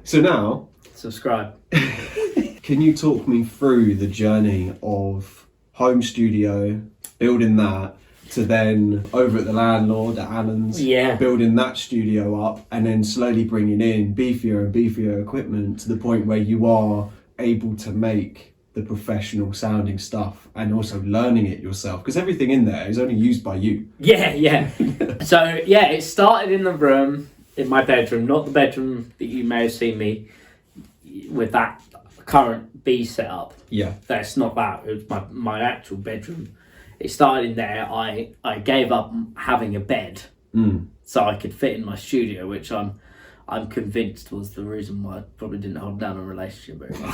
So now, subscribe. can you talk me through the journey of home studio, building that, to then over at the landlord at Alan's, building that studio up, and then slowly bringing in beefier and beefier equipment to the point where you are able to make the professional sounding stuff and also learning it yourself, because everything in there is only used by you. So it started in the room, in my bedroom, not the bedroom that you may have seen me with that current B setup. That's not that. It was my actual bedroom. It started in there. I gave up having a bed so I could fit in my studio, which I'm convinced was the reason why I probably didn't hold down a relationship very well.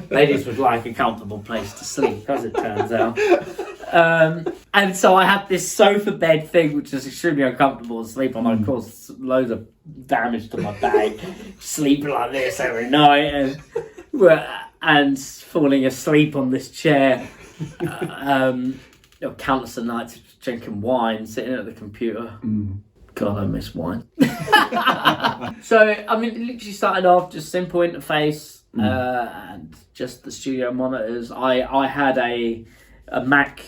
Ladies would like a comfortable place to sleep, as it turns out. And so I had this sofa bed thing, which is extremely uncomfortable to sleep on. I caused loads of damage to my back, sleeping like this every night, and falling asleep on this chair. Countless of nights drinking wine, sitting at the computer. God, I miss wine. So, I mean, it literally started off just simple interface and just the studio monitors. I had a Mac,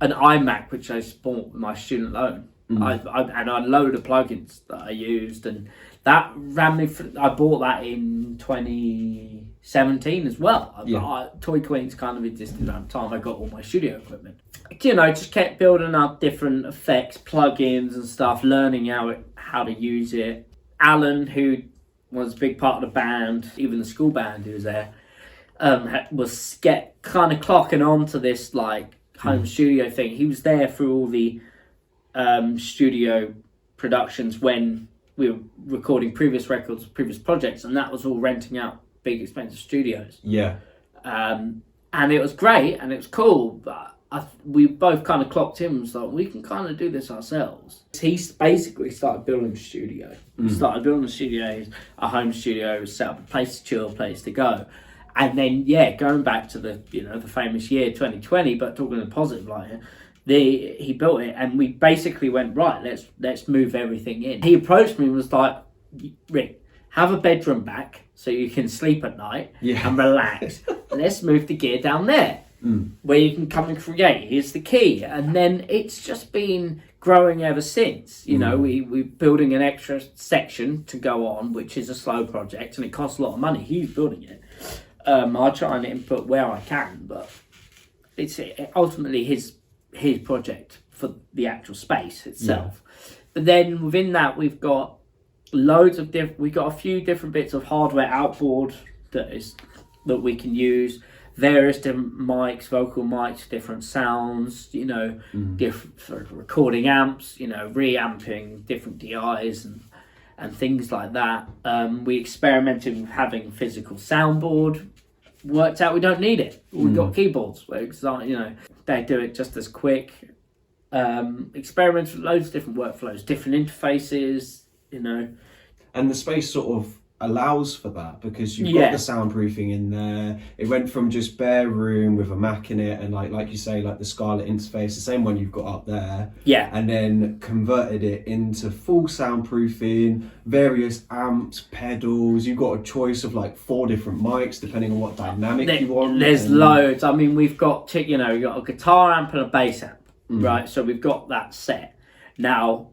an iMac, which I bought with my student loan. I had a load of plugins that I used, and that ran me. I bought that in 2017 as well. ToyQueens kind of existed at the time. I got all my studio equipment. Just kept building up different effects, plugins and stuff, learning how to use it. Alan, who was a big part of the band, even the school band who was there, was kind of clocking on to this like home studio thing. He was there through all the studio productions when we were recording previous records, previous projects, and that was all renting out big expensive studios. And it was great and it was cool, but we both kind of clocked him and was like, we can kind of do this ourselves. He basically started building a studio. He started building a studio, a home studio, set up a place to chill, a place to go. And then, going back to the famous year 2020, but talking in a positive light here, he built it, and we basically went, right, let's move everything in. He approached me and was like, Rick, have a bedroom back so you can sleep at night and relax. Let's move the gear down there where you can come and create. Here's the key. And then it's just been growing ever since. We're building an extra section to go on, which is a slow project, and it costs a lot of money. He's building it. I try and input where I can, but it's ultimately his project for the actual space itself. But then within that, we've got we've got a few different bits of hardware outboard that we can use, various different mics, vocal mics, different sounds, different sort of recording amps, reamping different DIs and things like that. We experimented with having physical soundboard. Worked out we don't need it. We've got keyboards, they do it just as quick. Experimented with loads of different workflows, different interfaces, And the space sort of allows for that, because you've got the soundproofing in there. It went from just bare room with a Mac in it, and like you say, like the Scarlett interface, the same one you've got up there. And then converted it into full soundproofing, various amps, pedals. You've got a choice of like 4 different mics depending on what dynamic you want. There's loads. I mean, we've got you've got a guitar amp and a bass amp, right? So we've got that set. Now,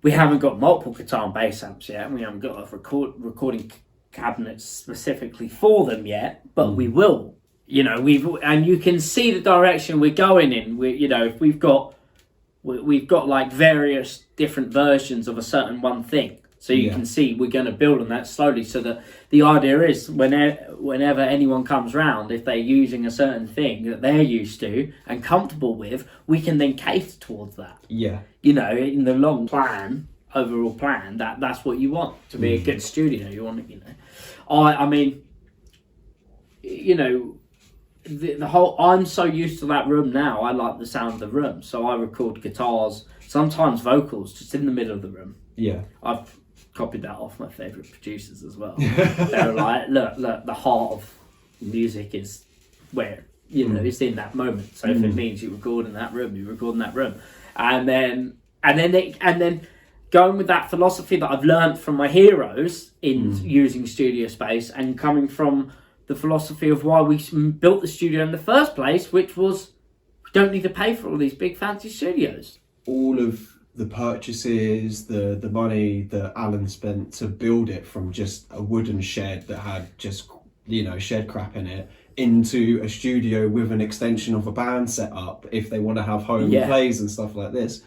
we haven't got multiple guitar and bass amps yet, and we haven't got a recording cabinets specifically for them yet, but we will. And you can see the direction we're going in. We've got like various different versions of a certain one thing. So you can see we're going to build on that slowly, so that the idea is whenever anyone comes round, if they're using a certain thing that they're used to and comfortable with, we can then cater towards that. In the long plan, overall plan, that's what you want to be a good studio. You want the whole, I'm so used to that room now. I like the sound of the room, so I record guitars, sometimes vocals, just in the middle of the room. I've copied that off my favourite producers as well. They're like, look, the heart of music is where it's in that moment. So if it means you record in that room, you record in that room, and then going with that philosophy that I've learned from my heroes in using studio space, and coming from the philosophy of why we built the studio in the first place, which was we don't need to pay for all these big fancy studios. All of the purchases, the money that Alan spent to build it from just a wooden shed that had just, shed crap in it, into a studio with an extension of a band set up if they want to have home plays and stuff like this.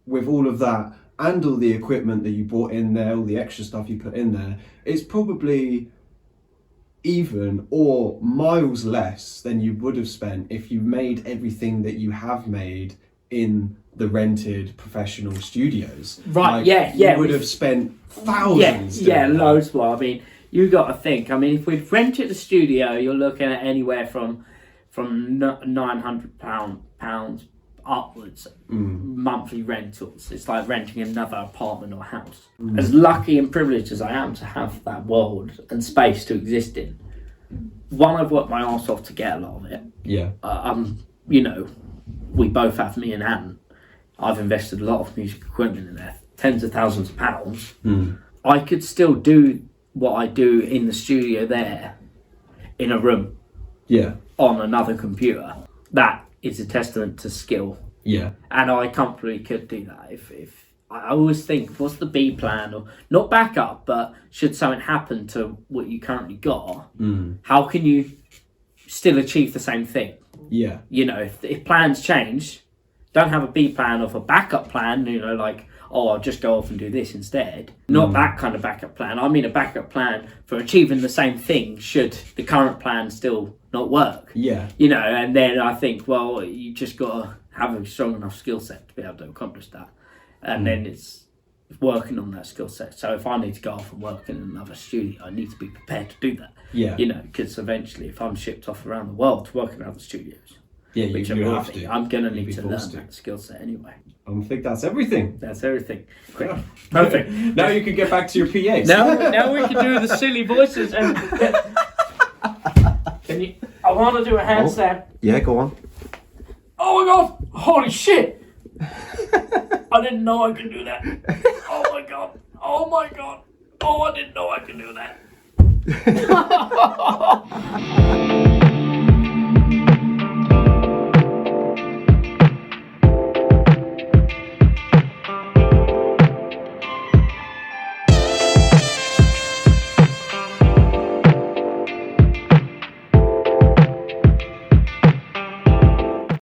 With all of that and all the equipment that you bought in there, all the extra stuff you put in there, it's probably even or miles less than you would have spent if you made everything that you have made in the rented professional studios. Right, You would have spent thousands. Loads more. I mean, you got to think. I mean, if we've rented a studio, you're looking at anywhere from £900 upwards monthly rentals. It's like renting another apartment or house. As lucky and privileged as I am to have that world and space to exist in, I've worked my arse off to get a lot of it. Yeah. We both have, me and Anne. I've invested a lot of music equipment in there, tens of thousands of pounds. I could still do what I do in the studio there, in a room, on another computer. That is a testament to skill. Yeah. And I comfortably could do that. If I always think, what's the B plan, or not backup, but should something happen to what you currently got, how can you still achieve the same thing? Yeah. If plans change, don't have a B plan of a backup plan, I'll just go off and do this instead. Not that kind of backup plan. I mean a backup plan for achieving the same thing should the current plan still not work. Yeah. And then I think, well, you just got to have a strong enough skill set to be able to accomplish that. And then it's working on that skill set. So if I need to go off and work in another studio, I need to be prepared to do that. Yeah. Because eventually if I'm shipped off around the world to work in other studios, which you have to. I'm going to need to learn that skill set anyway. I think that's everything. That's everything. Quick. Yeah. Perfect. Now you can get back to your PAs. Now we can do the silly voices and... Can you... I want to do a handstand. Yeah, go on. Oh my god! Holy shit! I didn't know I could do that. Oh my god! Oh my god! Oh, I didn't know I could do that.